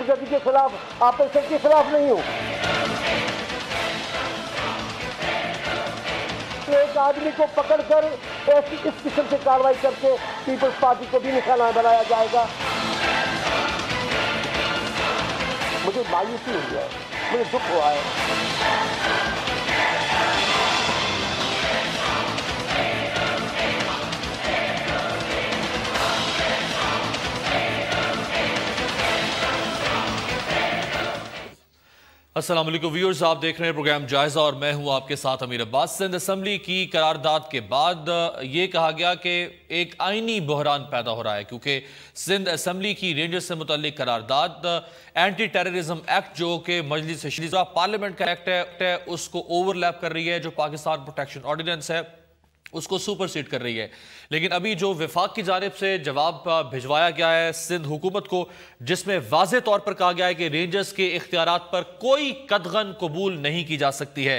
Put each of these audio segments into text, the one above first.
गुंडागर्दी के खिलाफ, ऑपरेशन के खिलाफ नहीं हूँ। एक आदमी को पकड़कर ऐसी इस किस्म से कार्रवाई करके पीपल्स पार्टी को भी निशाना बनाया जाएगा। मुझे मायूसी हुई है, मुझे दुख हुआ है। अस्सलाम वालेकुम व्यूअर्स, आप देख रहे हैं प्रोग्राम जायजा और मैं हूं आपके साथ अमीर अब्बास। सिंध असेंबली की करारदाद के बाद ये कहा गया कि एक आईनी बहरान पैदा हो रहा है, क्योंकि सिंध असेंबली की रेंजर्स से मुतल्लिक करारदाद एंटी टेररिज्म एक्ट जो कि मजलिस शरीफा पार्लियामेंट का एक्ट है उसको ओवरलैप कर रही है, जो पाकिस्तान प्रोटेक्शन ऑर्डिनेंस है उसको सुपरसीड कर रही है। लेकिन अभी जो विफाक की जानिब से जवाब भिजवाया गया है सिंध हुकूमत को, जिसमें वाज़े तौर पर कहा गया है कि रेंजर्स के इख्तियारात पर कोई कदगन कबूल नहीं की जा सकती है।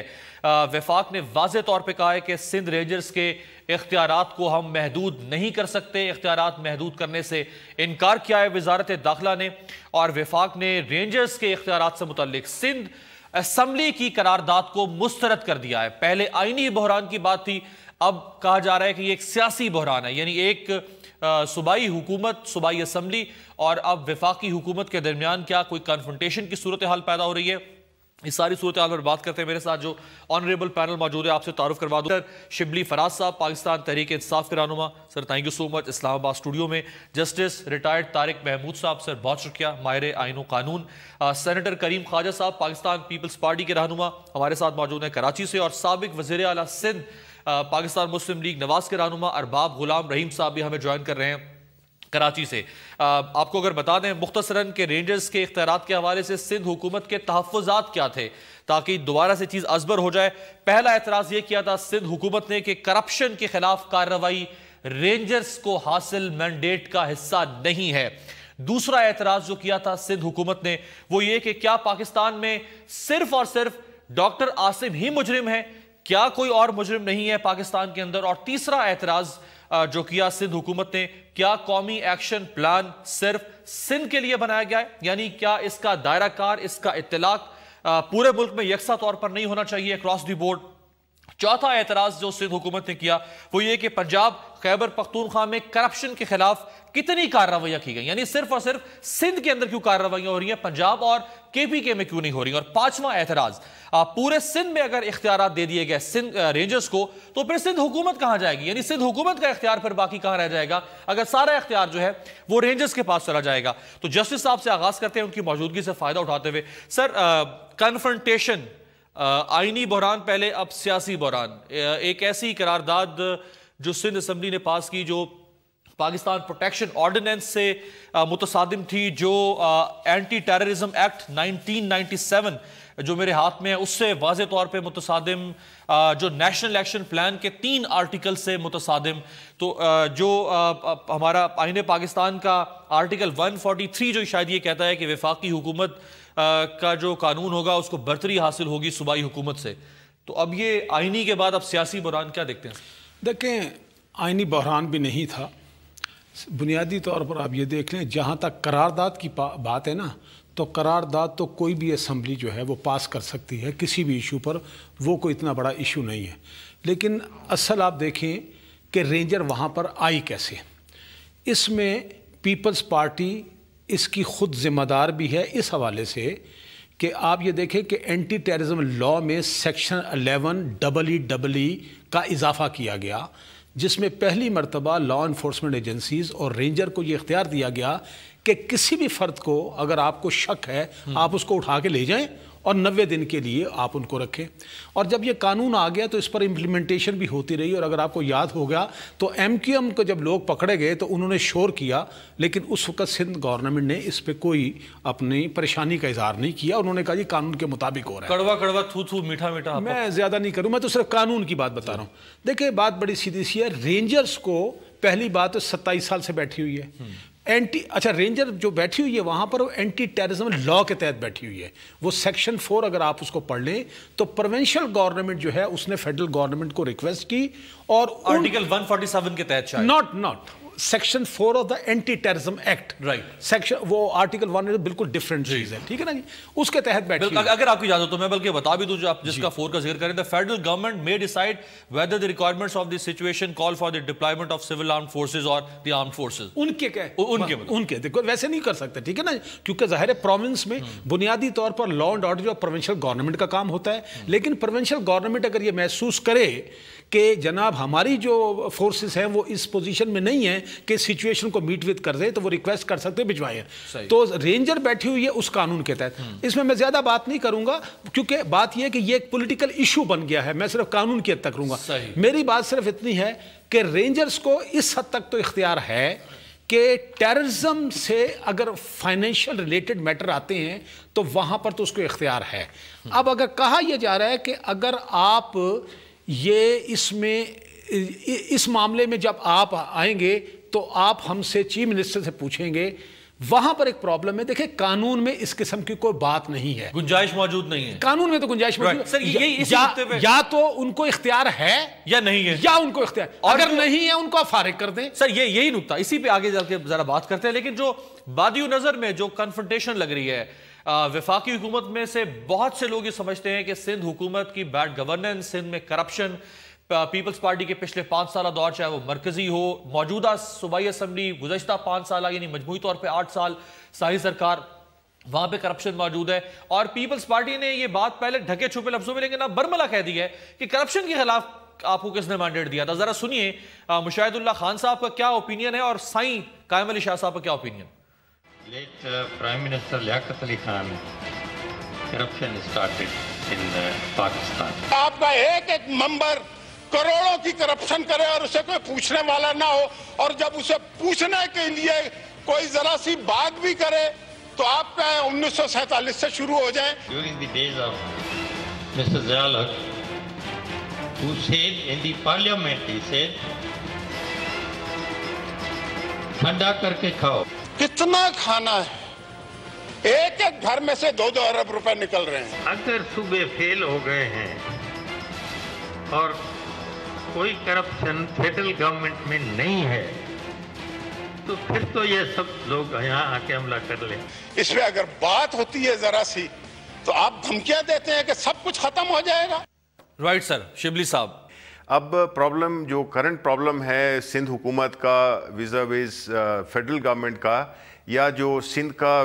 विफाक ने वाज़े तौर पर कहा है कि सिंध रेंजर्स के इख्तियारात को हम महदूद नहीं कर सकते, इख्तियारात महदूद करने से इनकार किया है वजारत दाखिला ने। और विफाक ने रेंजर्स के इख्तियारात से मुतल्लिक सिंध असेंबली की करारदाद को मुस्तरद कर दिया है। पहले आईनी बहरान की बात थी, अब कहा जा रहा है कि ये एक सियासी बहरान है, यानी एक सूबाई हुकूमत, सूबाई असेंबली और अब वफाकी हुकूमत के दरमियान क्या कोई कन्फ्रंटेशन की सूरत हाल पैदा हो रही है। इस सारी सूरत हाल पर बात करते हैं। मेरे साथ जो ऑनरेबल पैनल मौजूद है, आपसे तारुफ करवा दूं। शिबली फराज साहब, पाकिस्तान तहरीक इंसाफ के रहनुमा, sir thank you so much Islamabad studio में। जस्टिस रिटायर्ड तारिक महमूद साहब, सर बहुत शुक्रिया, माहिर आइन व कानून। सेनेटर करीम ख्वाजा साहब, पाकिस्तान पीपल्स पार्टी के रहनुमा, हमारे साथ मौजूद हैं कराची से। और साबिक वज़ीर आला सिंध पाकिस्तान मुस्लिम लीग नवाज के रहनुमा अरबाब गुलाम रहीम साहब भी हमें ज्वाइन कर रहे हैं कराची से। आपको अगर बता दें मुख्तसरन के रेंजर्स के इख्तियारात के हवाले से सिंध हुकूमत के तहफ़्फ़ुज़ात क्या थे, ताकि दोबारा से चीज़ अजबर हो जाए। पहला एतराज़ ये किया था सिंध हुकूमत ने कि करप्शन के खिलाफ कार्रवाई रेंजर्स को हासिल मैंडेट का हिस्सा नहीं है। दूसरा एतराज़ जो किया था सिंध हुकूमत ने वो ये कि क्या पाकिस्तान में सिर्फ और सिर्फ डॉक्टर आसिम ही मुजरिम है, क्या कोई और मुजरिम नहीं है पाकिस्तान के अंदर। और तीसरा एतराज जो किया सिंध हुकूमत ने, क्या कौमी एक्शन प्लान सिर्फ सिंध के लिए बनाया गया है, यानी क्या इसका दायरा कार, इसका इत्तलाक पूरे मुल्क में यकसा तौर पर नहीं होना चाहिए अक्रॉस द बोर्ड। चौथा एतराज जो सिंध हुकूमत ने किया वो ये कि पंजाब खैबर पख्तूनख्वा में करप्शन के खिलाफ कितनी कार्रवाइयां की गई, यानी सिर्फ और सिर्फ सिंध के अंदर क्यों कार्रवाइयां हो रही हैं, पंजाब और केपीके में क्यों नहीं हो रही। और पांचवा एतराज, पूरे सिंध में अगर इख्तियारात दे दिए गए सिंध रेंजर्स को, तो फिर सिंध हुकूमत कहां जाएगी, यानी सिंध हुकूमत का इख्तियार फिर बाकी कहां रह जाएगा अगर सारा इख्तियार जो है वो रेंजर्स के पास चला जाएगा। तो जस्टिस साहब से आगाज करते हैं उनकी मौजूदगी से फायदा उठाते हुए। सर, कन्फ्रंटेशन, आईनी बहरान पहले, अब सियासी बहरान, एक ऐसी करारदाद जो सिंध असेंबली ने पास की जो पाकिस्तान प्रोटेक्शन ऑर्डिनेंस से मुतसादिम थी, जो एंटी टेररिज्म एक्ट 1997 जो मेरे हाथ में है उससे वाज़े तौर पे मुतसादिम, जो नेशनल एक्शन प्लान के 3 आर्टिकल से मुतसादिम। तो जो हमारा आईने पाकिस्तान का आर्टिकल 143 जो शायद ये कहता है कि वफाकी हुकूमत का जो कानून होगा उसको बरतरी हासिल होगी सूबाई हुकूमत से। तो अब ये आईनी के बाद अब सियासी बहरान क्या देखते हैं? देखें, आईनी बहरान भी नहीं था। बुनियादी तौर पर आप ये देख लें, जहाँ तक करारदाद की बात है ना, तो करारदाद तो कोई भी असम्बली जो है वो पास कर सकती है किसी भी इशू पर, वो कोई इतना बड़ा इशू नहीं है। लेकिन असल आप देखें कि रेंजर वहाँ पर आई कैसे। इसमें पीपल्स पार्टी इसकी ख़ुद ज़िम्मेदार भी है इस हवाले से कि आप ये देखें कि एंटी टेररिज्म लॉ में सेक्शन 11EE का इजाफ़ा किया गया, जिसमें पहली मरतबा लॉ इन्फोर्समेंट एजेंसीज़ और रेंजर को ये इख्तियार दिया गया कि किसी भी फ़र्द को अगर आपको शक है आप उसको उठा के ले जाएं और 90 दिन के लिए आप उनको रखें। और जब ये कानून आ गया तो इस पर इम्प्लीमेंटेशन भी होती रही। और अगर आपको याद होगा तो MQM को जब लोग पकड़े गए तो उन्होंने शोर किया, लेकिन उस वक्त सिंध गवर्नमेंट ने इस पर कोई अपनी परेशानी का इजहार नहीं किया। उन्होंने कहा जी कानून के मुताबिक हो रहा है। कड़वा कड़वा थू थू मीठा मीठा मैं ज़्यादा नहीं करूँ, मैं तो सिर्फ कानून की बात बता रहा हूँ। देखिए, बात बड़ी सीधी सी है। रेंजर्स को पहली बात तो 27 साल से बैठी हुई है रेंजर जो बैठी हुई है वहां पर वो एंटी टेररिज्म लॉ के तहत बैठी हुई है। वो सेक्शन 4 अगर आप उसको पढ़ लें तो प्रोविंशियल गवर्नमेंट जो है उसने फेडरल गवर्नमेंट को रिक्वेस्ट की और आर्टिकल 147 के तहत not section 4 of the anti terrorism act, right, section वो आर्टिकल 1 बिल्कुल डिफरेंट चीज है, ठीक है ना जी, उसके तहत बैठी। अगर आपकी इजाजत हो तो मैं बल्कि बता भी दूं, जो आप जिसका 4 का जिक्र करें, the federal government may decide whether the requirements of this situation call for the deployment of civil armed forces और द आर्म्ड फोर्सेस। उनके क्या, उनके देखो वैसे नहीं कर सकते, ठीक है ना, क्योंकि जाहिर है प्रोविंस में बुनियादी तौर पर लॉ एंड ऑर्डर जो प्रोविंशियल गवर्नमेंट का काम होता है, लेकिन प्रोविंशियल गवर्नमेंट अगर ये महसूस करे कि जनाब हमारी जो फोर्सेस हैं वो इस पोजीशन में नहीं है कि सिचुएशन को मीट विद कर दे, तो वो रिक्वेस्ट कर सकते हैं भिजवाएं। तो रेंजर बैठी हुई है उस कानून के तहत। इसमें मैं ज्यादा बात नहीं करूंगा, क्योंकि बात यह है कि ये एक पॉलिटिकल इशू बन गया है, मैं सिर्फ कानून की हद तक करूंगा। मेरी बात सिर्फ इतनी है कि रेंजर्स को इस हद तक तो इख्तियार है कि टेररिज्म से अगर फाइनेंशियल रिलेटेड मैटर आते हैं तो वहां पर तो उसको इख्तियार है। अब अगर कहा यह जा रहा है कि अगर आप ये इसमें इस मामले में जब आप आएंगे तो आप हमसे चीफ मिनिस्टर से पूछेंगे, वहां पर एक प्रॉब्लम है। देखिए कानून में इस किस्म की कोई बात नहीं है, गुंजाइश मौजूद नहीं है कानून में, तो गुंजाइश मौजूद सर, या तो उनको इख्तियार है या नहीं है, या उनको इख्तियार, अगर नहीं है उनको आप फारिग कर दें। सर यही नुकता, इसी पे आगे जाके जरा बात करते हैं। लेकिन जो बादियो नजर में जो कन्फ्रंटेशन लग रही है वफाकी हुकूमत में से, बहुत से लोग ये समझते हैं कि सिंध हुकूमत की बैड गवर्नेंस, सिंध में करप्शन, पीपल्स पार्टी के पिछले 5 साल दौर, चाहे वो मरकजी हो, मौजूदा सूबाई असम्बली गुज़श्ता 5 साल यानी मजमूई तौर पे 8 साल सारी सरकार, वहां पे करप्शन मौजूद है। और पीपल्स पार्टी ने ये बात पहले ढके छुपे लफ्जों में लेकिन अब बरमला कह दी है कि करप्शन के खिलाफ आपको किसने मैंडेट दिया था। जरा सुनिए मुशाहिदुल्लाह खान साहब का क्या ओपिनियन है और साईं कायम अली शाह साहब का क्या opinion. Late Prime Minister Liaquat Ali Khan, corruption started in Pakistan. आपका एक मेंबर करोड़ों की करप्शन करे और उसे कोई पूछने वाला ना हो, और जब उसे पूछने के लिए कोई जरा सी बात भी करे तो आपका 1947 से शुरू हो जाए। During the days of Mr. Ziaul Haq, who said in the parliament, he said, ठंडा करके खाओ। कितना खाना है, एक एक घर में से 2-2 अरब रुपए निकल रहे हैं। अगर सूबे फेल हो गए हैं और कोई करप्शन फेडरल गवर्नमेंट में नहीं है तो फिर तो ये सब लोग यहाँ आके हमला कर ले। इसमें अगर बात होती है जरा सी तो आप धमकियां देते हैं कि सब कुछ खत्म हो जाएगा। राइट सर, शिबली साहब, अब प्रॉब्लम जो करंट प्रॉब्लम है सिंध हुकूमत का विज़ फेडरल गवर्नमेंट का, या जो सिंध का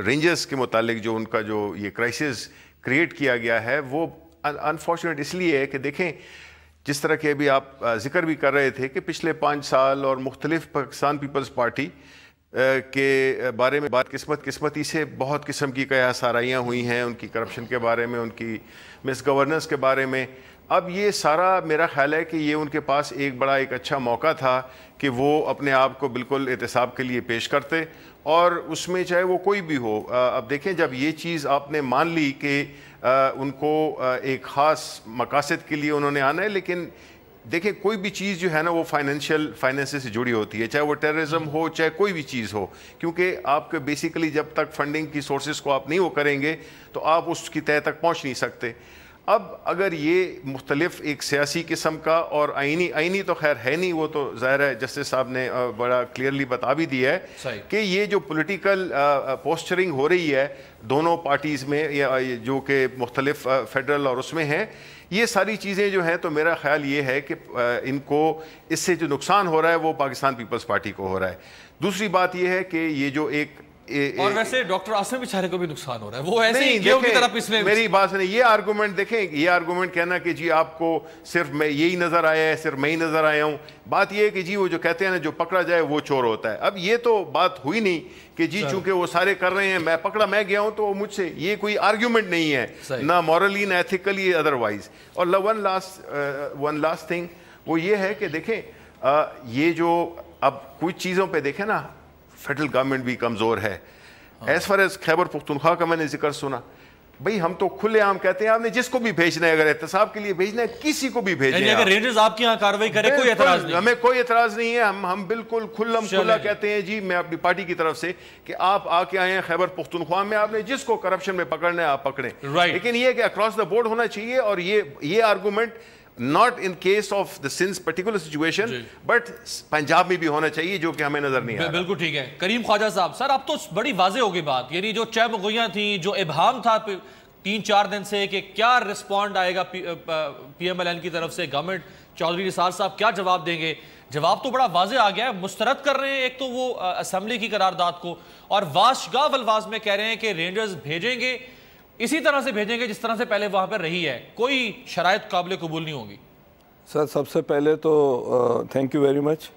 रेंजर्स के मुतालिक जो उनका जो ये क्राइसिस क्रिएट किया गया है, वो अनफॉर्चुनेट इसलिए है कि देखें जिस तरह के अभी आप जिक्र भी कर रहे थे कि पिछले 5 साल और मुख्तलिफ पाकिस्तान पीपल्स पार्टी के बारे में बात किस्मती से बहुत किस्म की कयास आराइयाँ हुई हैं, उनकी करप्शन के बारे में, उनकी मिस गवर्नेंस के बारे में। अब ये सारा मेरा ख्याल है कि ये उनके पास एक बड़ा एक अच्छा मौका था कि वो अपने आप को बिल्कुल एहतसाब के लिए पेश करते, और उसमें चाहे वो कोई भी हो। अब देखें जब ये चीज़ आपने मान ली कि उनको एक ख़ास मकासद के लिए उन्होंने आना है, लेकिन देखें कोई भी चीज़ जो है ना वो फाइनेंस से जुड़ी होती है, चाहे वो टेररिज्म हो चाहे कोई भी चीज़ हो, क्योंकि आपके बेसिकली जब तक फंडिंग की सोर्सेज को आप नहीं वो करेंगे तो आप उसकी तह तक पहुँच नहीं सकते। अब अगर ये मुख्तलिफ एक सियासी किस्म का और आइनी तो खैर है नहीं, वो तो ज़ाहिर है जस्टिस साहब ने बड़ा क्लियरली बता भी दिया है कि ये जो पॉलिटिकल पोस्चरिंग हो रही है दोनों पार्टीज़ में, या जो कि मुख्तलिफ फेडरल और उसमें हैं, ये सारी चीज़ें जो हैं, तो मेरा ख्याल ये है कि इनको इससे जो नुकसान हो रहा है वो पाकिस्तान पीपल्स पार्टी को हो रहा है। दूसरी बात ये है कि ये जो एक और वैसे डॉक्टर आसिम बेचारे को भी नुकसान हो रहा है, वो ऐसे ही की तरफ इसमें मेरी बात नहीं, ये आर्गूमेंट देखें, ये आर्गूमेंट कहना कि जी आपको सिर्फ मैं यही नजर आया है, सिर्फ मैं ही नजर आया हूं, बात ये है कि जी वो जो कहते हैं ना जो पकड़ा जाए वो चोर होता है। अब ये तो बात हुई नहीं कि जी चूंकि वो सारे कर रहे हैं मैं पकड़ा मैं गया हूं तो मुझसे, ये कोई आर्ग्यूमेंट नहीं है, ना मॉरली ना एथिकली अदरवाइज। और वन लास्ट थिंग वो ये है कि देखें ये जो अब कुछ चीज़ों पर देखें ना फेडरल गवर्नमेंट भी कमज़ोर है। As far as Khyber Pakhtunkhwa का मैंने जिक्र सुना, भाई हम तो खुलेआम कहते हैं आपने जिसको भी भेजना है, अगर एहतसाब के लिए भेजना है किसी को भी भेजें, अगर रेंजर्स आपके यहाँ कार्रवाई करे कोई एतराज नहीं, हमें कोई एतराज नहीं है। हम बिल्कुल खुला कहते हैं जी, मैं अपनी पार्टी की तरफ से कि आप आके आए हैं खैबर पुख्तनख्वा में, आपने जिसको करप्शन में पकड़ना है आप पकड़ें, लेकिन ये कि अक्रॉस द बोर्ड होना चाहिए। और ये argument not in case of the Sindh particular situation, but Punjab में भी होना चाहिए, जो कि हमें नजर नहीं आ रहा। बिल्कुल ठीक है। करीम ख्वाजा साहब, सर अब तो बड़ी वाजे हो गई बात, यानी जो चहमगोइयां थी, जो इबहाम था 3-4 दिन से कि क्या रिस्पॉन्ड आएगा PMLN की तरफ से, गवर्नमेंट चौधरी निसार साहब क्या जवाब देंगे, जवाब तो बड़ा वाजे आ गया है। मुस्तरद कर रहे हैं एक तो वो असेंबली की करारदाद को, और वाशगाह अल्फाज में कह रहे हैं कि रेंजर्स भेजेंगे, इसी तरह से भेजेंगे जिस तरह से पहले वहां पर रही है, कोई शराइत काबिल कबूल नहीं होगी। सर सबसे पहले तो थैंक यू वेरी मच,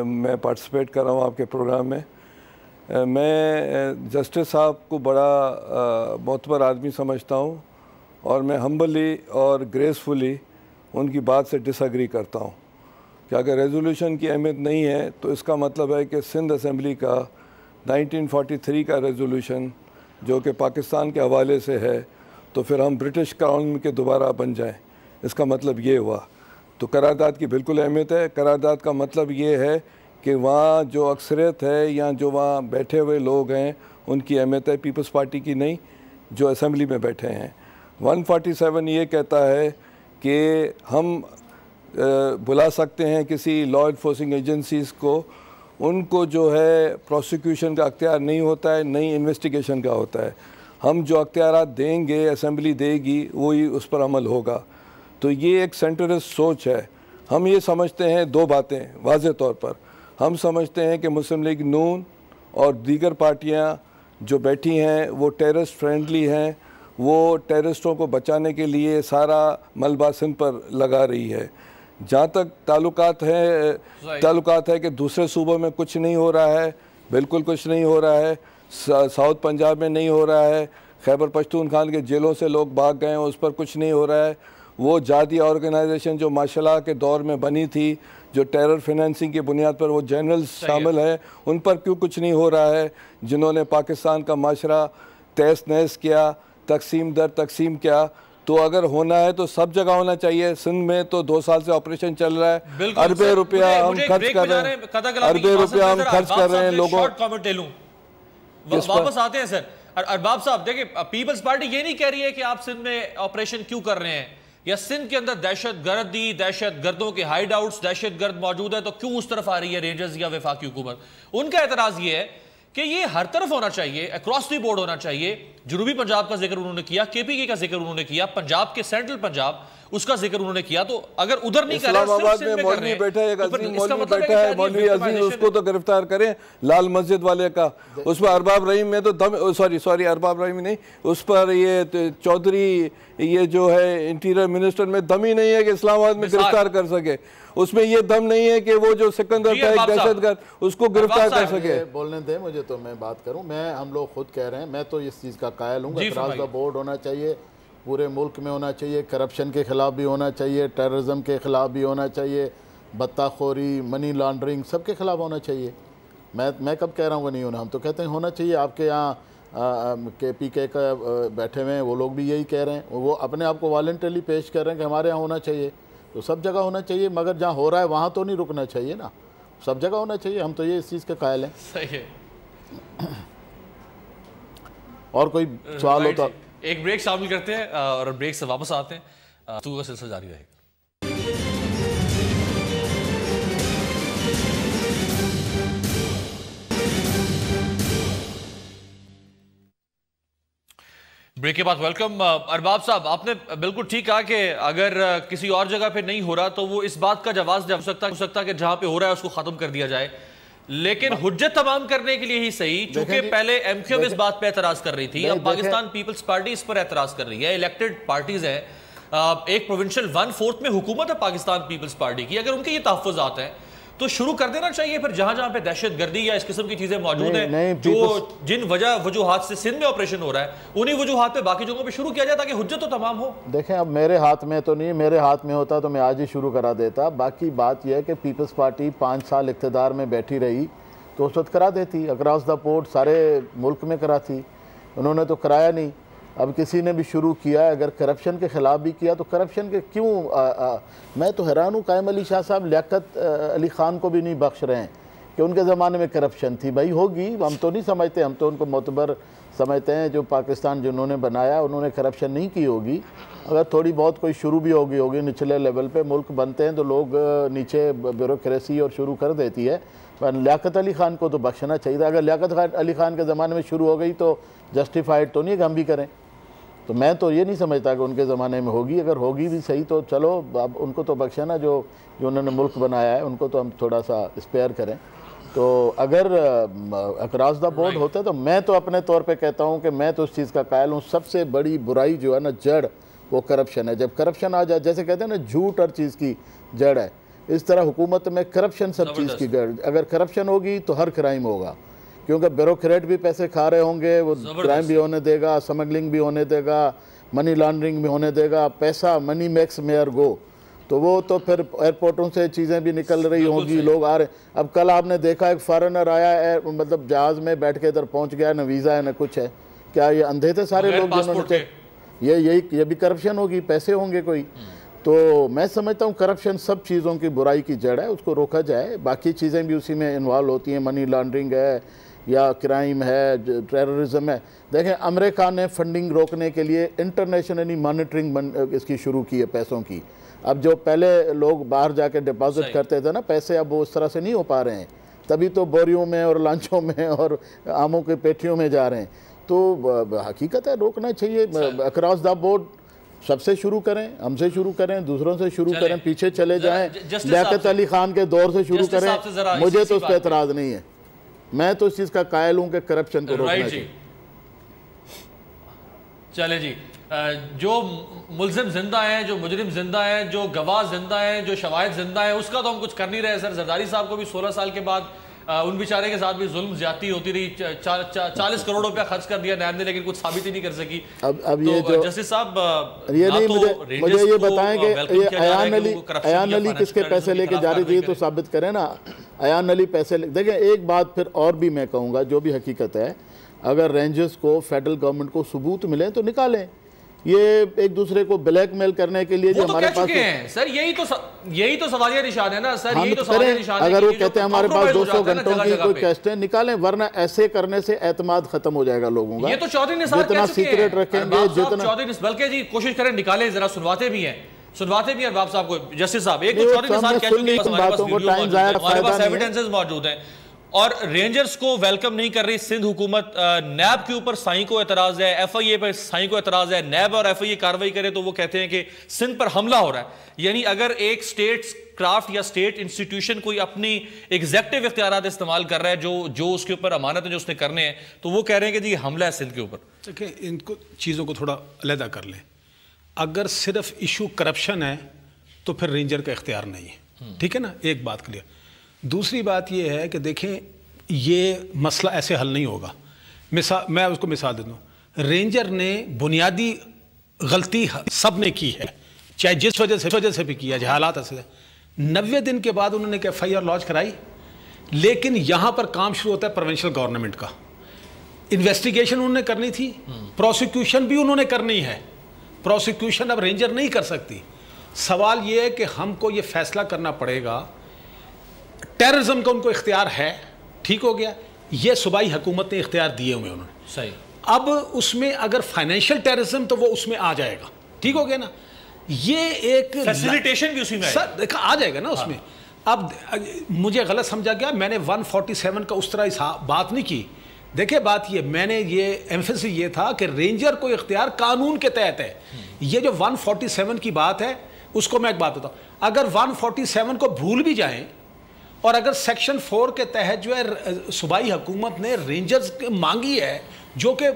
मैं पार्टिसिपेट कर रहा हूँ आपके प्रोग्राम में। मैं जस्टिस साहब को बड़ा मोतबर आदमी समझता हूँ, और मैं हम्बली और ग्रेसफुली उनकी बात से डिसएग्री करता हूँ कि अगर रेजोल्यूशन की अहमियत नहीं है तो इसका मतलब है कि सिंध असेंबली का 1943 का रेजोल्यूशन जो कि पाकिस्तान के हवाले से है, तो फिर हम ब्रिटिश कॉलोनी के दोबारा बन जाएं, इसका मतलब ये हुआ। तो करारदाद की बिल्कुल अहमियत है। करारदाद का मतलब ये है कि वहाँ जो अक्सरियत है या जो वहाँ बैठे हुए लोग हैं उनकी अहमियत है, पीपल्स पार्टी की नहीं, जो असेंबली में बैठे हैं। 147 ये कहता है कि हम बुला सकते हैं किसी लॉ इन्फोर्सिंग एजेंसीज़ को, उनको जो है प्रोसिक्यूशन का अख्तियार नहीं होता है, नहीं इन्वेस्टिगेशन का होता है। हम जो अख्तियारात देंगे, असेंबली देगी, वही उस पर अमल होगा। तो ये एक सेंटरिस्ट सोच है। हम ये समझते हैं दो बातें वाज़े तौर पर, हम समझते हैं कि मुस्लिम लीग नून और दीगर पार्टियां जो बैठी हैं वो टेररिस्ट फ्रेंडली हैं, वो टेररिस्टों को बचाने के लिए सारा मलबा सिंध पर लगा रही है। जहाँ तक ताल्लुकात है कि दूसरे सूबों में कुछ नहीं हो रहा है, बिल्कुल कुछ नहीं हो रहा है। साउथ पंजाब में नहीं हो रहा है, खैबर पख्तूनख्वा के जेलों से लोग भाग गए हैं, उस पर कुछ नहीं हो रहा है। वो जाती ऑर्गेनाइजेशन जो माशाल्लाह के दौर में बनी थी, जो टेरर फाइनेंसिंग की बुनियाद पर वो जनरल्स शामिल हैं, उन पर क्यों कुछ नहीं हो रहा है, जिन्होंने पाकिस्तान का माशरा तहस नहस किया, तकसीम दर तकसीम किया। तो अगर होना है तो सब जगह होना चाहिए। सिंध में तो 2 साल से ऑपरेशन चल रहा है, अरबे रुपया हम खर्च कर रहे हैं, अरबे रुपया हम खर्च कर रहे हैं लोगों। वापस आते हैं सर अरबाब साहब, देखिए पीपल्स पार्टी ये नहीं कह रही है कि आप सिंध में ऑपरेशन क्यों कर रहे हैं, या सिंध के अंदर दहशतगर्दी, दहशतगर्दों के हाइड आउट्स, दहशतगर्द मौजूद है तो क्यों उस तरफ आ रही है रेंजर्स या वफाकी हुकूमत। उनका एतराज ये है कि ये हर तरफ होना चाहिए, अक्रॉस द बोर्ड होना चाहिए। जनूबी पंजाब का जिक्र उन्होंने किया, KPK का जिक्र उन्होंने किया, पंजाब के सेंट्रल पंजाब उसका जिक्र उन्होंने किया। तो अगर उधर नहीं कर रहे, इस्लामाबाद में मौलवी बैठा है, एक अजीम मौलवी बैठा है, मौलवी अजीज, उसको तो गिरफ्तार करें, लाल मस्जिद वाले का। उस पर अरबाब रहीम में तो दम, सॉरी अरबाब रहीम नहीं, उस पर ये चौधरी ये जो है इंटीरियर मिनिस्टर में दम ही नहीं है कि इस्लामाबाद में गिरफ्तार कर सके। उसमें ये दम नहीं है कि वो जो सिकंदर था एक दहशतगर्द, उसको गिरफ्तार कर सके। बोलने दें मुझे, तो मैं बात करूं। मैं हम लोग खुद कह रहे हैं, मैं तो इस चीज़ का कायल हूँ, अक्रॉस द बोर्ड होना चाहिए, पूरे मुल्क में होना चाहिए, करप्शन के ख़िलाफ़ भी होना चाहिए, टेररिज्म के ख़िलाफ़ भी होना चाहिए, बत्ताखोरी, मनी लॉन्ड्रिंग, सब के ख़िलाफ़ होना चाहिए। मैं कब कह रहा हूँ वो नहीं होना, हम तो कहते हैं होना चाहिए। आपके यहाँ KPK का बैठे हुए हैं, वो लोग भी यही कह रहे हैं, वो अपने आप को वॉलंटरली पेश कर रहे हैं कि हमारे यहाँ होना चाहिए। तो सब जगह होना चाहिए, मगर जहाँ हो रहा है वहाँ तो नहीं रुकना चाहिए ना, सब जगह होना चाहिए। हम तो ये इस चीज़ के कायल हैं। सही है। और कोई सवाल हो तो एक ब्रेक शामिल करते हैं और ब्रेक से वापस आते हैं, गुफ्तगू का सिलसिला जारी रहेगा। ब्रेक के बाद वेलकम। अरबाब साहब, आपने बिल्कुल ठीक कहा कि अगर किसी और जगह पे नहीं हो रहा तो वो इस बात का जवाब हो सकता कि जहां पे हो रहा है उसको खत्म कर दिया जाए, लेकिन हुज्जत तमाम करने के लिए ही सही, चूंकि पहले MQM इस बात पे एतराज कर रही थी, अब पाकिस्तान पीपल्स पार्टी इस पर एतराज कर रही है। इलेक्टेड पार्टीज है, एक प्रोविंशियल 1/4 में हुकूमत है पाकिस्तान पीपल्स पार्टी की। अगर उनके ये तहफ़्फ़ुज़ात हैं तो शुरू कर देना चाहिए फिर, जहां जहां पे दहशतगर्दी या इस किस्म की चीजें मौजूद हैं, जो जिन वजूहात से सिंध में ऑपरेशन हो रहा है, उन्हीं वजूहात पे बाकी जगहों पे शुरू किया जाए ताकि हुज्जत तो तमाम हो। देखें, अब मेरे हाथ में तो नहीं, मेरे हाथ में होता तो मैं आज ही शुरू करा देता। बाकी बात यह है कि पीपल्स पार्टी 5 साल इक़्तिदार में बैठी रही तो उस वक्त करा देती, अक्रॉस द बोर्ड सारे मुल्क में कराती, उन्होंने तो कराया नहीं। अब किसी ने भी शुरू किया, अगर करप्शन के ख़िलाफ़ भी किया तो करप्शन के क्यों मैं तो हैरान हूँ, कायम अली शाह साहब लियाकत अली ख़ान को भी नहीं बख्श रहे हैं कि उनके ज़माने में करप्शन थी। भाई होगी, हम तो नहीं समझते, हम तो उनको मोतबर समझते हैं जो पाकिस्तान जिन्होंने बनाया उन्होंने करप्शन नहीं की होगी। अगर थोड़ी बहुत कोई शुरू भी होगी निचले लेवल पे, मुल्क बनते हैं तो लोग नीचे ब्यूरोक्रेसी और शुरू कर देती है। पर लियाकत अली ख़ान को तो बख्शना चाहिए था। अगर लियाकत अली ख़ान के ज़माने में शुरू हो गई तो जस्टिफाइड तो नहीं कि हम भी करें। तो मैं तो ये नहीं समझता कि उनके ज़माने में होगी, अगर होगी भी सही तो चलो, अब उनको तो बख्शना जो उन्होंने मुल्क बनाया है उनको तो हम थोड़ा सा स्पेयर करें। तो अगर अक्रॉस द बोर्ड होता तो मैं तो अपने तौर पे कहता हूँ कि मैं तो उस चीज़ का कायल हूँ, सबसे बड़ी बुराई जो है ना जड़ वो करप्शन है। जब करप्शन आ जाए, जैसे कहते हैं ना झूठ हर चीज़ की जड़ है, इस तरह हुकूमत में करप्शन सब चीज़ की जड़। अगर करप्शन होगी तो हर क्राइम होगा, क्योंकि ब्यूरोक्रेट भी पैसे खा रहे होंगे, वो क्राइम भी होने देगा, स्मगलिंग भी होने देगा, मनी लॉन्ड्रिंग भी होने देगा, पैसा मनी मेक्स मेयर गो। तो वो तो फिर एयरपोर्टों से चीज़ें भी निकल रही होंगी, लोग आ रहे। अब कल आपने देखा एक फॉरेनर आया, मतलब जहाज़ में बैठ के इधर पहुंच गया, ना वीज़ा है ना कुछ है। क्या ये अंधे थे सारे लोग जिन्होंने? ये भी करप्शन होगी, पैसे होंगे कोई। तो मैं समझता हूँ करप्शन सब चीज़ों की बुराई की जड़ है, उसको रोका जाए। बाकी चीज़ें भी उसी में इन्वॉल्व होती हैं, मनी लॉन्ड्रिंग है या क्राइम है, टेररिज्म है। देखें अमेरिका ने फंडिंग रोकने के लिए इंटरनेशनली मॉनिटरिंग इसकी शुरू की है पैसों की। अब जो पहले लोग बाहर जाके डिपॉजिट करते थे ना पैसे, अब वो उस तरह से नहीं हो पा रहे हैं, तभी तो बोरियों में और लांचों में और आमों की पेटियों में जा रहे हैं। तो हकीकत है रोकना चाहिए। अक्रॉस द बोर्ड सबसे शुरू करें, हमसे शुरू करें, दूसरों से शुरू करें, पीछे चले जाएं, लियाकत अली खान के दौर से शुरू करें। मुझे तो उस पर एतराज़ नहीं है, मैं तो इस चीज़ का कायल हूँ कि करप्शन को रोकना चाहिए। चले जी, जो मुल्जिम जिंदा हैं, जो मुजरिम जिंदा हैं, जो गवाह जिंदा हैं, जो शवाहिद जिंदा हैं, उसका तो हम कुछ कर नहीं रहे सर। जरदारी साहब को भी 16 साल के बाद उन बेचारे के साथ भी जुल्म ज्यादती होती रही। 40 करोड़ रुपया खर्च कर दिया नैब ने, लेकिन कुछ साबित ही नहीं कर सकी। अब ये तो जस्टिस साहब ये नहीं, मुझे ये बताएं कि ये अयान अली किसके पैसे लेके जा रही थी, तो साबित करें ना। अयान अली पैसे देखें, एक बात फिर और भी मैं कहूँगा जो भी हकीकत है, अगर रेंजर्स को फेडरल गवर्नमेंट को सबूत मिले तो निकालें। ये एक दूसरे को ब्लैकमेल करने के लिए जो हमारे पास हैं सर, यही तो सवालिया निशान है ना सर। यही तो सवालिया निशान है। अगर वो कहते हैं हमारे पास 200 घंटों की कोई टेस्ट है, निकालें, वरना ऐसे करने से एतमाद खत्म हो जाएगा लोगों का। ये तो चौधरी निसार जितना सीक्रेट रखेंगे, जितना चौधरी, बल्कि जी कोशिश करें निकालें, जरा सुनवाते भी हैं अरबाब साहब को। जस्टिस साहब, एक तो चौधरी निसार कह चुके हैं, हमारे पास एविडेंसेस मौजूद हैं, और रेंजर्स को वेलकम नहीं कर रही सिंध हुकूमत। नैब के ऊपर साई को एतराज है, एफआईए पर साई को एतराज है। नैब और एफआईए कार्रवाई करे तो वो कहते हैं कि सिंध पर हमला हो रहा है। यानी अगर एक स्टेट क्राफ्ट या स्टेट इंस्टीट्यूशन कोई अपनी एग्जेक्टिव इख्तियारात इस्तेमाल कर रहा है जो उसके ऊपर अमानत है, जो उसने करने हैं, तो वो कह रहे हैं कि जी हमला है सिंध के ऊपर। देखिए, इनको चीज़ों को थोड़ा अलहदा कर लें। अगर सिर्फ इशू करप्शन है तो फिर रेंजर का इख्तियार नहीं है, ठीक है ना, एक बात क्लियर। दूसरी बात यह है कि देखें, ये मसला ऐसे हल नहीं होगा। मैं उसको मिसाल दे दूँ, रेंजर ने बुनियादी गलती सब ने की है, चाहे जिस वजह से भी किया, चाहे हालात ऐसे। 90 दिन के बाद उन्होंने FIR लॉन्च कराई, लेकिन यहाँ पर काम शुरू होता है प्रोविंशियल गवर्नमेंट का। इन्वेस्टिगेशन उन्होंने करनी थी, प्रोसिक्यूशन भी उन्होंने करनी है। प्रोसिक्यूशन अब रेंजर नहीं कर सकती। सवाल ये है कि हमको ये फैसला करना पड़ेगा। टेररिज्म का उनको इख्तियार है, ठीक हो गया, ये सूबाई हुकूमत ने इख्तियार दिए हुए उन्होंने, सही। अब उसमें अगर फाइनेंशियल टेररिज्म तो वो उसमें आ जाएगा, ठीक हो गया ना। ये एक फैसिलिटेशन भी उसी में सर देखा आ जाएगा ना उसमें। अब मुझे गलत समझा गया, मैंने 147 का उस तरह बात नहीं की। देखिए बात ये, मैंने ये एम्फेसिस ये था कि रेंजर को इख्तियार कानून के तहत है। ये जो 147 की बात है, उसको मैं एक बात बताऊँ, अगर 147 को भूल भी जाएं और अगर सेक्शन 4 के तहत जो है सूबाई हुकूमत ने रेंजर्स मांगी है, जो कि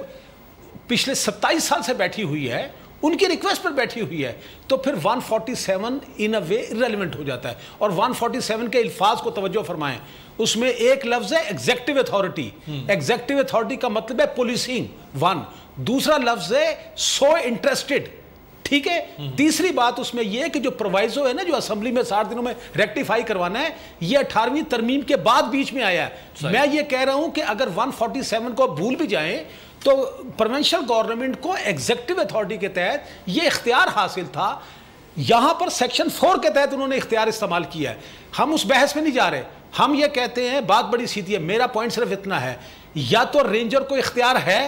पिछले 27 साल से बैठी हुई है, उनकी रिक्वेस्ट पर बैठी हुई है, तो फिर 147 इन अ वे इररिलेवेंट हो जाता है। और 147 के अल्फाज को तवज्जो फरमाएं, उसमें एक लफ्ज है एग्जेक्टिव अथॉरिटी। एग्जेक्टिव अथॉरिटी का मतलब है पुलिसिंग, वन। दूसरा लफ्ज है सो इंटरेस्टेड, ठीक है। तीसरी बात उसमें यह है कि जो प्रोवाइजो है ना, जो असेंबली में 60 दिनों में रेक्टिफाई करवाना है, ये 18वीं तरमीम के बाद बीच में आया है। मैं ये कह रहा हूं कि अगर 147 को भूल भी जाएं तो प्रोविंशियल गवर्नमेंट को एग्जेक्टिव अथॉरिटी के तहत ये इख्तियार हासिल था। यहां पर सेक्शन 4 के तहत उन्होंने इख्तियार इस्तेमाल किया है। हम उस बहस में नहीं जा रहे, हम ये कहते हैं बात बड़ी सीधी है। मेरा पॉइंट सिर्फ इतना है, या तो रेंजर को इख्तियार है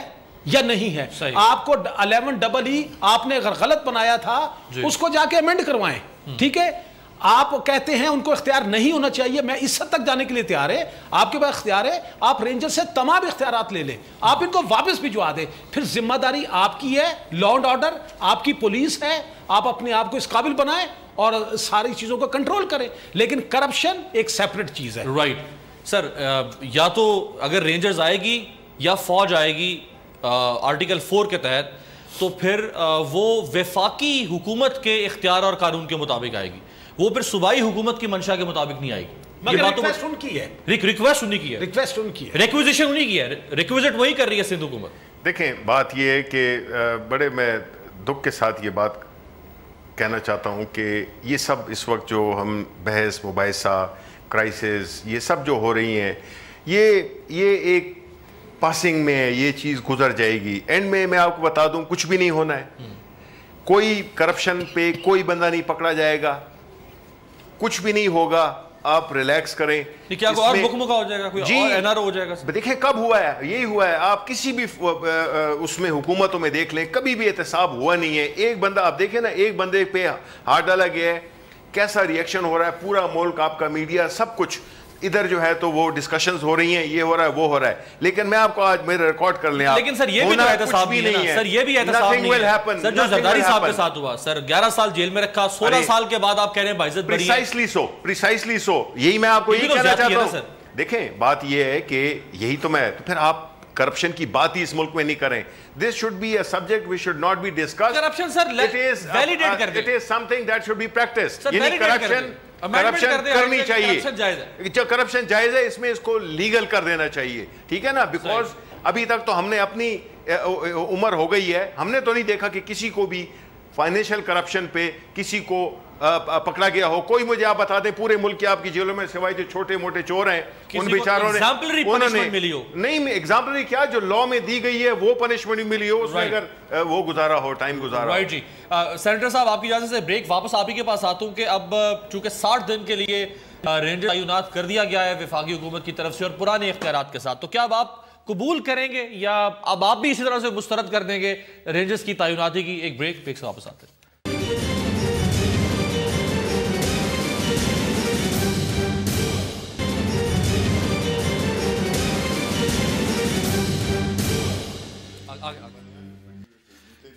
या नहीं है। आपको 11EE आपने अगर गलत बनाया था उसको जाके अमेंड करवाएं, ठीक है। आप कहते हैं उनको इख्तियार नहीं होना चाहिए, मैं इस हद तक जाने के लिए तैयार है, आपके पास इख्तियार है, आप रेंजर से तमाम इख्तियारात ले लें, आप इनको वापस भिजवा दें, फिर जिम्मेदारी आपकी है, लॉ एंड ऑर्डर आपकी पुलिस है, आप अपने आप को इस काबिल बनाएं और सारी चीज़ों को कंट्रोल करें। लेकिन करप्शन एक सेपरेट चीज़ है। राइट सर, या तो अगर रेंजर्स आएगी या फौज आएगी आर्टिकल 4 के तहत, तो फिर वो वफाकी हुकूमत के इख्तियार और कानून के मुताबिक आएगी, वो फिर सूबाई हुकूमत की मंशा के मुताबिक नहीं आएगी। ये बात रिक्वेस्ट उनकी है, रिक्वेस्ट उन्हीं की है, रिक्वेस्ट उनकी है, रिक्विजिशन उन्हीं की है, रिक्विजिट वही कर रही है सिंध हुकूमत। देखें, बात ये है कि बड़े मैं दुख के साथ ये बात कहना चाहता हूँ कि ये सब इस वक्त जो हम बहस मुबाहिसा क्राइसिस ये सब जो हो रही हैं, ये एक पासिंग में है, ये चीज़ गुजर जाएगी। एंड में मैं आपको बता दूं कुछ भी नहीं होना है, कोई करप्शन पे कोई बंदा नहीं पकड़ा जाएगा, कुछ भी नहीं होगा, आप रिलैक्स करें। क्या और मुकमुका हो जाएगा, कोई और एनआरओ हो जाएगा? देखिए कब हुआ है, यही हुआ है। आप किसी भी उसमें हुकूमतों में देख लें, कभी भी एहतसाब हुआ नहीं है। एक बंदा आप देखें ना, एक बंदे पे हाथ डाला गया है, कैसा रिएक्शन हो रहा है, पूरा मुल्क, आपका मीडिया, सब कुछ इधर जो है तो वो डिस्कशंस हो रही हैं, ये हो रहा है, वो हो रहा है। लेकिन मैं आपको आज मेरे रिकॉर्ड कर लें आप, लेकिन सर ये भी तो एहतसाब नहीं है सर, ये भी एहतसाब नहीं है सर, जो जरदारी साहब के साथ हुआ सर, 11 साल जेल में रखा, 16 साल के बाद आप कह रहे हैं बाइज्जत बरी है। प्रिसाइसली सो यही मैं आपको यही कहना चाहता हूं। देखें बात ये है कि यही तो मैं, तो फिर आप करप्शन की बात ही इस मुल्क में नहीं करें। This should be a subject we should not be discuss. Corruption sir validate कर दे, it is something that should be practised. यानी करप्शन करनी चाहिए, करप्शन जायज है, इसमें इसको लीगल कर देना चाहिए, ठीक है ना। बिकॉज अभी तक तो हमने अपनी उम्र हो गई है, हमने तो नहीं देखा कि किसी को भी फाइनेंशियल करप्शन पे किसी को पकड़ा गया हो। कोई मुझे आप बता दें पूरे मुल्क की आपकी जेलों में सिवाय जो छोटे मोटे चोर हैं उन बेचारों ने मिली हो? नहीं, एग्जाम्पलरी क्या, जो लॉ में दी गई है वो पनिशमेंट मिली हो, उसमें अगर वो गुजारा हो, टाइम गुजारा। राइट जी। सेनेटर साहब आपकी इजाजत से ब्रेक, वापस आप ही के पास आता हूं कि अब चूंकि 60 दिन के लिए रेंजर तैनात कर दिया गया है वफाकी हुकूमत की तरफ से और पुराने इख्तियारात के साथ, तो क्या अब आप कबूल करेंगे या अब आप भी इसी तरह से मुस्तरद कर देंगे रेंजर्स की तैनाती की? एक ब्रेक से वापस आते हैं।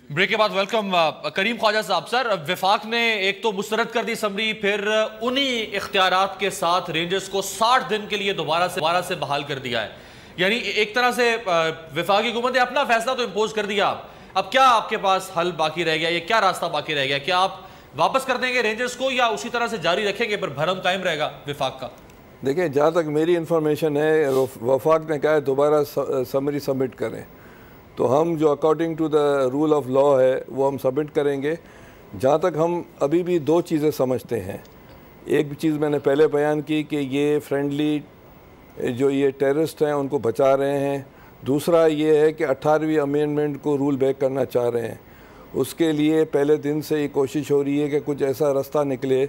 ब्रेक के बाद वेलकम करीम ख्वाजा साहब। सर, वफाक ने एक तो मुस्तरद कर दी असम्बली, फिर उन्हीं इख्तियारात के साथ रेंजर्स को 60 दिन के लिए दोबारा से बहाल कर दिया है। यानी एक तरह से वफाकी हुकूमत ने अपना फैसला तो इम्पोज कर दिया, अब क्या आपके पास हल बाकी रह गया, ये क्या रास्ता बाकी रह गया? क्या आप वापस कर देंगे रेंजर्स को या उसी तरह से जारी रखेंगे पर भरम कायम रहेगा वफाक का? देखिए, जहाँ तक मेरी इंफॉर्मेशन है, वफाक ने कहा है दोबारा समरी सबमिट करें, तो हम जो according to the rule of law है वो हम सबमिट करेंगे। जहाँ तक हम अभी भी दो चीज़ें समझते हैं, एक चीज़ मैंने पहले बयान की कि ये फ्रेंडली जो ये टेररिस्ट हैं उनको बचा रहे हैं, दूसरा ये है कि 18वीं अमेंडमेंट को रूल बैक करना चाह रहे हैं। उसके लिए पहले दिन से ये कोशिश हो रही है कि कुछ ऐसा रास्ता निकले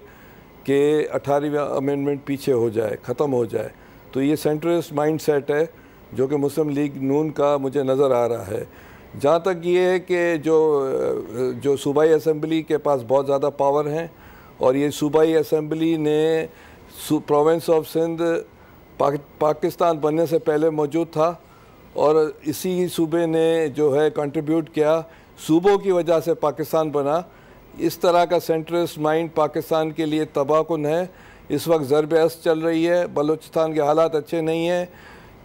कि 18वीं अमेंडमेंट पीछे हो जाए, ख़त्म हो जाए। तो ये सेंट्रलिस्ट माइंड सेट है जो कि मुस्लिम लीग नून का मुझे नज़र आ रहा है। जहाँ तक ये है कि जो सूबाई असम्बली के पास बहुत ज़्यादा पावर हैं और ये सूबाई असम्बली ने प्रोविंस ऑफ सिंध पाकिस्तान बनने से पहले मौजूद था और इसी सूबे ने जो है कंट्रीब्यूट किया, सूबों की वजह से पाकिस्तान बना। इस तरह का सेंट्रलिस्ट माइंड पाकिस्तान के लिए तबाहकुन है। इस वक्त ज़रब-ए-अस्त चल रही है, बलूचिस्तान के हालात अच्छे नहीं हैं।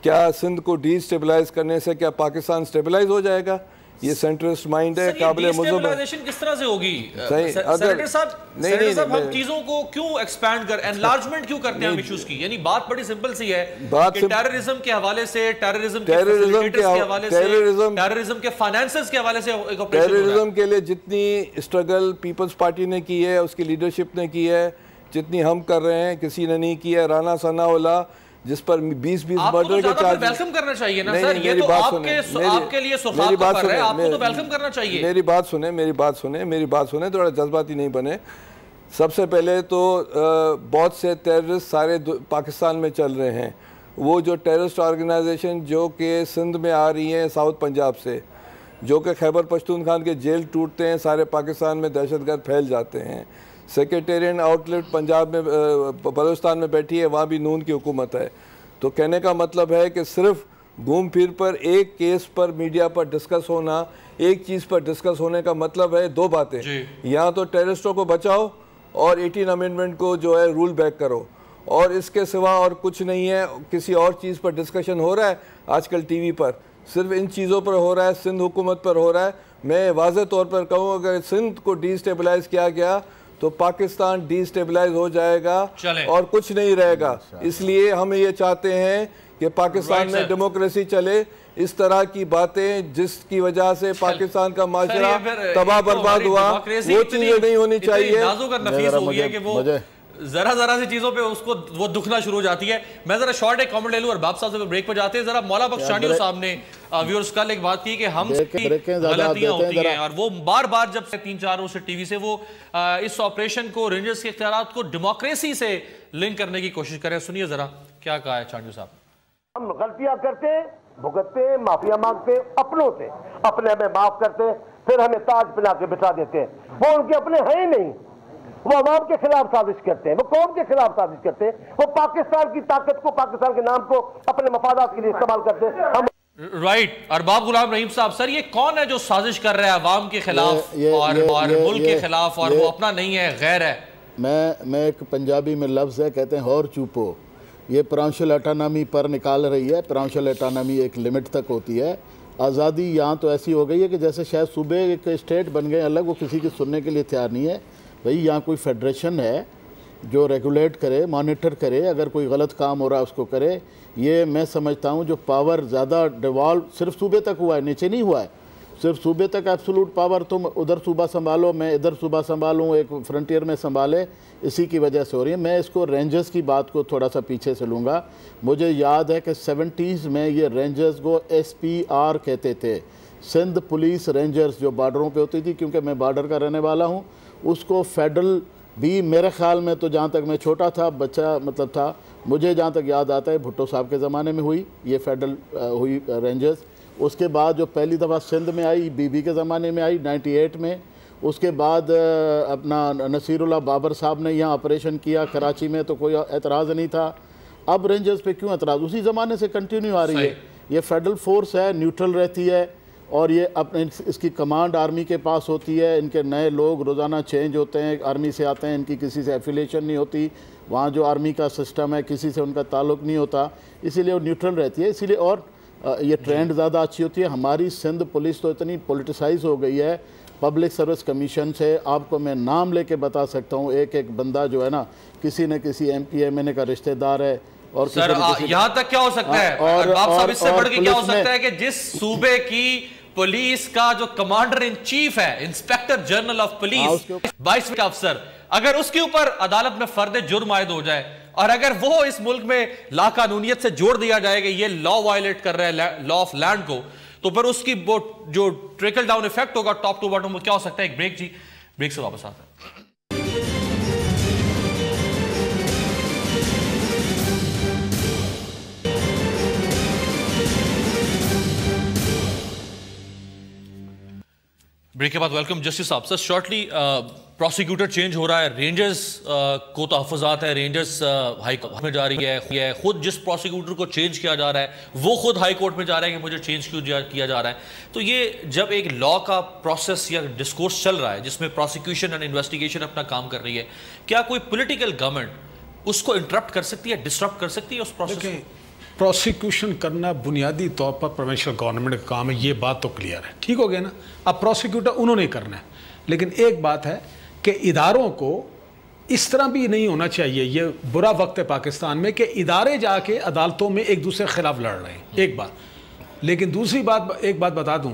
क्या सिंध को डिस्टेबलाइज करने से क्या पाकिस्तान स्टेबलाइज हो जाएगा? ये सेंट्रलिस्ट माइंड है, काबिल डिस्टेबलाइजेशन किस तरह से होगी? सेनेटर साहब हम चीजों को क्यों एक्सपैंड कर, एनलार्जमेंट क्यों करते हैं हम इश्यूज की? यानी बात बड़ी सिंपल सी है कि टेररिज्म के हवाले से, टेररिज्म के हवाले से, टेररिज्म के फाइनेंसेस के हवाले से, टेररिज्म के लिए जितनी स्ट्रगल पीपल्स पार्टी ने की है, उसकी लीडरशिप ने की है, जितनी हम कर रहे हैं किसी ने नहीं की है। राना सनाउल्लाह जिस पर 20-20 मर्डर के चार्ज, वेलकम करना चाहिए ना सर, ये तो आपके लिए सुर्खात कर रहा है, आपको तो वेलकम करना चाहिए। मेरी बात सुने, थोड़ा जज्बाती नहीं बने। सबसे पहले तो बहुत से टेररिस्ट सारे पाकिस्तान में चल रहे हैं। वो जो टेररिस्ट ऑर्गेनाइजेशन जो कि सिंध में आ रही हैं साउथ पंजाब से, जो कि खैबर पख्तूनख्वा के जेल टूटते हैं, सारे पाकिस्तान में दहशतगर्द फैल जाते हैं। सेक्रेटेरियन आउटलेट पंजाब में बलूचिस्तान में बैठी है, वहाँ भी नून की हुकूमत है। तो कहने का मतलब है कि सिर्फ घूम फिर पर एक केस पर मीडिया पर डिस्कस होना, एक चीज़ पर डिस्कस होने का मतलब है दो बातें, यहाँ तो टेररिस्टों को बचाओ और 18 अमेंडमेंट को जो है रूल बैक करो, और इसके सिवा और कुछ नहीं है। किसी और चीज़ पर डिस्कशन हो रहा है आजकल टीवी पर, सिर्फ इन चीज़ों पर हो रहा है, सिंध हुकूमत पर हो रहा है। मैं वाज़ेह तौर पर कहूँ, अगर सिंध को डिस्टेबलाइज किया गया तो पाकिस्तान डिस्टेबलाइज हो जाएगा और कुछ नहीं रहेगा। इसलिए हम ये चाहते हैं कि पाकिस्तान में डेमोक्रेसी चले। इस तरह की बातें जिसकी वजह से पाकिस्तान का माशरा तबाह बर्बाद हुआ, वो चीज़ें नहीं होनी चाहिए। जरा सी चीजों पे उसको वो दुखना शुरू हो जाती है। मैं जरा शॉर्ट एक कमेंट ले लूं और बाप साहब से ब्रेक पर जाते हैं। जरा मौला बख्श चांडियो साहब ने व्यूअर्स कल एक बात की कि हम गलतियां होती हैं, और वो बार बार जब से 3-4 रोज से टीवी से वो इस ऑपरेशन को, रेंजर्स के इख्तियारात को डेमोक्रेसी से लिंक करने की कोशिश करें। सुनिए जरा क्या कहा है चांडियो साहब। हम गलतियां करते, भुगतते, माफिया मांगते अपनों से, अपने हमें माफ करते, फिर हमें ताज पहना के बिठा देते हैं। वो उनके अपने हैं ही नहीं, वो अवाम के खिलाफ साजिश करते हैं, वो कौम के खिलाफ साजिश करते हैं, वो पाकिस्तान की ताकत को, पाकिस्तान के नाम को अपने मफादात के लिए इस्तेमाल करते हैं। हम राइट। अरबाब गुलाम रहीम साहब, सर ये कौन है जो साजिश कर रहा है अवाम के खिलाफ और मुल्क के खिलाफ, और वो अपना नहीं है, गैर है? मैं एक पंजाबी में लफ्ज़ है, कहते हैं और चुपो। ये प्रोविंशियल ऑटोनॉमी पर निकाल रही है। प्रोविंशियल ऑटोनॉमी एक लिमिट तक होती है। आज़ादी यहाँ तो ऐसी हो गई है कि जैसे शायद सूबे एक स्टेट बन गए अलग, वो किसी की सुनने के लिए तैयार नहीं है। भाई यहाँ कोई फेडरेशन है जो रेगुलेट करे, मॉनिटर करे, अगर कोई गलत काम हो रहा है उसको करे। ये मैं समझता हूँ जो पावर ज़्यादा डिवॉल्व सिर्फ सूबे तक हुआ है, नीचे नहीं हुआ है। सिर्फ सूबे तक एब्सोल्यूट पावर, तुम उधर सूबा संभालो, मैं इधर सूबा संभालूँ, एक फ्रंटियर में संभाले, इसी की वजह से हो रही है। मैं इसको रेंजर्स की बात को थोड़ा सा पीछे से लूँगा। मुझे याद है कि 70s में ये रेंजर्स को SPR कहते थे, सिंध पुलिस रेंजर्स, जो बॉर्डरों पे होती थी, क्योंकि मैं बॉर्डर का रहने वाला हूँ। उसको फेडरल भी मेरे ख्याल में, तो जहाँ तक मैं छोटा था, बच्चा मतलब था, मुझे जहाँ तक याद आता है भुट्टो साहब के ज़माने में हुई ये फेडरल हुई रेंजर्स। उसके बाद जो पहली दफ़ा सिंध में आई, बीबी के ज़माने में आई 98 में। उसके बाद अपना नसीरुल्लाह बाबर साहब ने यहाँ ऑपरेशन किया कराची में, तो कोई एतराज़ नहीं था। अब रेंजर्स पे क्यों एतराज़? उसी ज़माने से कंटिन्यू आ रही है। ये फेडरल फोर्स है, न्यूट्रल रहती है, और ये अपने इसकी कमांड आर्मी के पास होती है। इनके नए लोग रोज़ाना चेंज होते हैं, आर्मी से आते हैं, इनकी किसी से एफिलिएशन नहीं होती। वहाँ जो आर्मी का सिस्टम है किसी से उनका ताल्लुक़ नहीं होता, इसीलिए वो न्यूट्रल रहती है। इसीलिए और ये ट्रेंड ज़्यादा अच्छी होती है। हमारी सिंध पुलिस तो इतनी पोलिटिसाइज हो गई है। पब्लिक सर्विस कमीशन से आपको मैं नाम लेके बता सकता हूँ, एक एक बंदा जो है ना, किसी न किसी MP MNA का रिश्तेदार है। और सर यहाँ तक क्या हो सकता है, और बाप साहब इससे बढ़ के क्या हो सकता है कि जिस सूबे की पुलिस का जो कमांडर इन चीफ है, इंस्पेक्टर जनरल ऑफ पुलिस, 22 का अफसर, अगर उसके ऊपर अदालत में फर्द जुर्म आयद हो जाए, और अगर वो इस मुल्क में ला कानूनियत से जोड़ दिया जाएगा ये लॉ वायलेट कर रहा है, लॉ ऑफ लैंड को, तो फिर उसकी जो ट्रिकल डाउन इफेक्ट होगा टॉप टू बॉटम, क्या हो सकता है? एक ब्रेक जी, ब्रेक से वापस आता है। ब्रेक के बाद वेलकम जस्टिस साहब। सर शॉर्टली, प्रोसिक्यूटर चेंज हो रहा है, रेंजर्स को तहफ़्फ़ुज़ात है, रेंजर्स हाई कोर्ट में जा रही है, खुद जिस प्रोसिक्यूटर को चेंज किया जा रहा है वो खुद हाई कोर्ट में जा रहा है कि मुझे चेंज क्यों किया जा रहा है। तो ये जब एक लॉ का प्रोसेस या डिस्कोर्स चल रहा है जिसमें प्रोसिक्यूशन एंड इन्वेस्टिगेशन अपना काम कर रही है, क्या कोई पॉलिटिकल गवर्नमेंट उसको इंटरप्ट कर सकती है, डिस्टर्ब कर सकती है उस प्रोसेस को? प्रोसिक्यूशन करना बुनियादी तौर पर प्रोविंशियल गवर्नमेंट का काम है, ये बात तो क्लियर है, ठीक हो गया ना। अब प्रोसिक्यूटर उन्होंने करना है, लेकिन एक बात है कि इदारों को इस तरह भी नहीं होना चाहिए। ये बुरा वक्त है पाकिस्तान में कि इदारे जाके अदालतों में एक दूसरे के खिलाफ लड़ रहे हैं, एक बात। लेकिन दूसरी बात, एक बात बता दूं,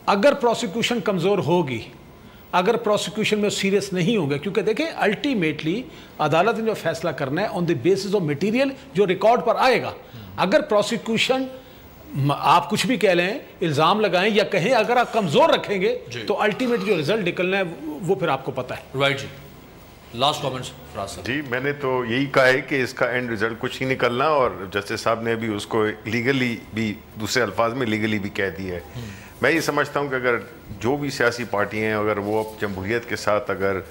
अगर प्रोसिक्यूशन कमज़ोर होगी, अगर प्रोसिक्यूशन में सीरियस नहीं होंगे, क्योंकि देखें अल्टीमेटली अदालत ने जो फैसला करना है on the basis of material जो रिकॉर्ड पर आएगा। अगर प्रोसिक्यूशन, आप कुछ भी कह लें, इल्ज़ाम लगाएं या कहें, अगर आप कमज़ोर रखेंगे तो अल्टीमेट जो रिजल्ट निकलना है वो फिर आपको पता है। राइट जी। लास्ट कमेंट्स फराज साहब। जी, मैंने तो यही कहा है कि इसका एंड रिजल्ट कुछ ही निकलना, और जस्टिस साहब ने भी उसको लीगली भी, दूसरे अल्फाज में लीगली भी कह दिया है। मैं ये समझता हूँ कि अगर जो भी सियासी पार्टियाँ हैं, अगर वो जमहूरियत के साथ अगर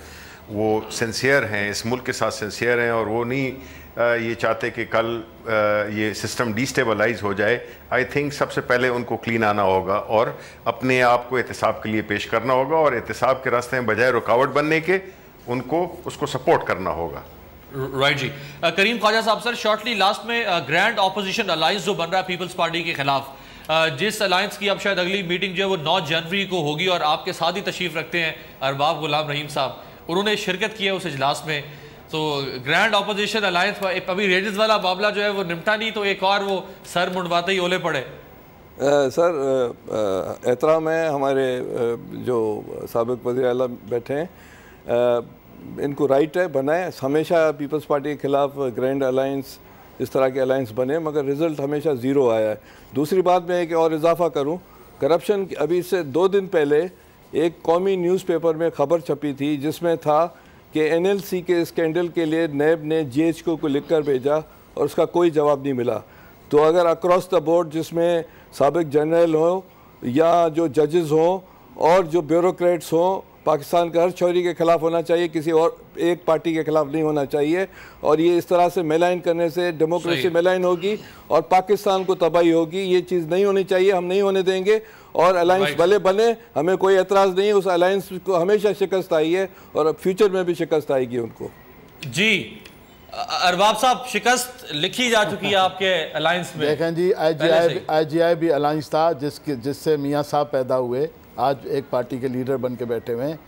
वो सिंसियर हैं, इस मुल्क के साथ सिंसियर हैं, और वो नहीं ये चाहते कि कल ये सिस्टम डिस्टेबलाइज हो जाए, आई थिंक सबसे पहले उनको क्लीन आना होगा और अपने आप को एहतसाब के लिए पेश करना होगा, और एहतसाब के रास्ते में बजाय रुकावट बनने के उनको उसको सपोर्ट करना होगा। राइट जी। करीम Khwaja Sahab, sir shortly last में ग्रैंड ऑपोजिशन अलायंस जो बन रहा है पीपल्स पार्टी के खिलाफ, जिस अलायंस की अब शायद अगली मीटिंग जो है वो 9 जनवरी को होगी, और आपके साथ ही तशरीफ रखते हैं अरबाब गुलाम रहीम साहब, उन्होंने शिरकत की है उस इजलास में। तो ग्रैंड ऑपोजिशन अलायंस, अभी रेडिस वाला मामला जो है वो निपटा नहीं, तो एक और वो सर मुंडवाते ही ओले पड़े। सर एहतराम है हमारे जो साबिक वज़ीर आला बैठे हैं, इनको राइट है, बनाए। हमेशा पीपल्स पार्टी के खिलाफ ग्रैंड अलायंस, इस तरह के अलायंस बने, मगर रिज़ल्ट हमेशा ज़ीरो आया है। दूसरी बात मैं एक और इजाफा करूं, करप्शन, अभी इससे 2 दिन पहले एक कौमी न्यूज़पेपर में ख़बर छपी थी जिसमें था कि NLC के स्कैंडल के लिए नैब ने GHQ को लिखकर भेजा और उसका कोई जवाब नहीं मिला। तो अगर अक्रॉस द बोर्ड, जिसमें साबिक जनरल हो या जो जजेस हों और जो ब्यूरोक्रेट्स हों, पाकिस्तान का हर छोरी के खिलाफ होना चाहिए, किसी और एक पार्टी के खिलाफ नहीं होना चाहिए। और ये इस तरह से मेलाइन करने से डेमोक्रेसी मेलाइन होगी और पाकिस्तान को तबाही होगी। ये चीज़ नहीं होनी चाहिए, हम नहीं होने देंगे। और अलायंस भले बने, हमें कोई एतराज़ नहीं है, उस अलायंस को हमेशा शिकस्त आई है और अब फ्यूचर में भी शिकस्त आएगी उनको। जी अरबाब साहब, शिकस्त लिखी जा चुकी है आपके अलायंस में। देखें जी, IGI भी अलायंस था जिससे मियाँ साहब पैदा हुए, आज एक पार्टी के लीडर बन के बैठे हुए हैं।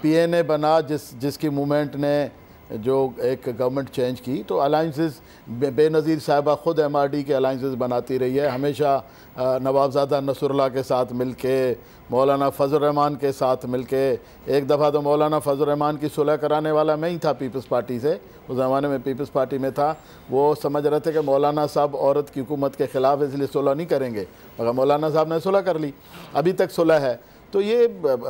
PNA बना जिसकी मूवमेंट ने जो एक गवर्नमेंट चेंज की। तो अलायंसेस, बेनज़ीर साहिबा ख़ुद MRD के अलायंसेस बनाती रही है, हमेशा नवाबज़ादा नसरुल्लाह के साथ मिलके, मौलाना फजल रहमान के साथ मिलके। एक दफ़ा तो मौलाना फजल रहमान की सुलह कराने वाला मैं ही था पीपल्स पार्टी से, उस ज़माने में पीपल्स पार्टी में था। वो समझ रहे थे कि मौलाना साहब औरत की हुकूमत के ख़िलाफ़, इसलिए सुलह नहीं करेंगे, मगर मौलाना साहब ने सुलह कर ली, अभी तक सुलह है। तो ये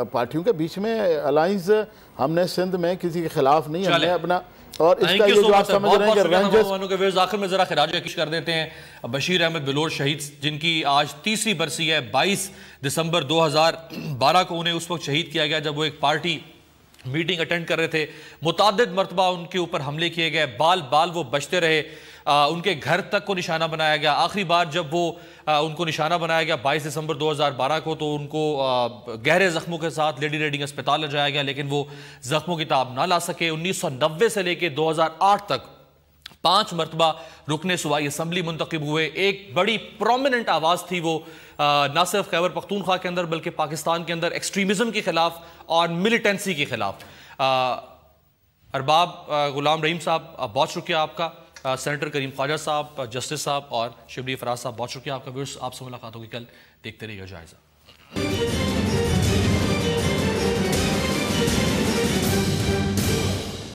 पार्टियों के बीच में अलायंस, हमने सिंध में किसी के खिलाफ नहीं, हमने अपना, और इसका ये जो आप समझ रहे हैं कि रेंजर्स। आखिर में जरा खिराज पेश कर देते हैं बशीर अहमद बिलोर शहीद, जिनकी आज 3री बरसी है। 22 दिसंबर 2012 को उन्हें उस वक्त शहीद किया गया जब वो एक पार्टी मीटिंग अटेंड कर रहे थे। मुताद्दिद मरतबा उनके ऊपर हमले किए गए, बाल बाल वो बचते रहे, उनके घर तक को निशाना बनाया गया। आखिरी बार जब वो उनको निशाना बनाया गया 22 दिसंबर 2012 को, तो उनको गहरे जख्मों के साथ लेडी रेडिंग अस्पताल ले जाया गया, लेकिन वो जख्मों की ताब ना ला सके। 1990 से लेकर 2008 तक 5 मरतबा रुकने सूबाई असम्बली मुंतखब हुए। एक बड़ी प्रोमिनेंट आवाज़ थी वो, ना सिर्फ खैबर पख्तूनख्वा के अंदर बल्कि पाकिस्तान के अंदर एक्सट्रीमिज़म के खिलाफ और मिलिटेंसी के खिलाफ। अरबाब गुलाम रहीम साहब, बहुत शुक्रिया आपका। सेनेटर करीम ख्वाजा साहब, जस्टिस साहब और शिबली फराज साहब, बहुत शुक्रिया आपका। व्यूअर्स, आपसे मुलाकात होगी कल, देखते रहिए जायज़ा।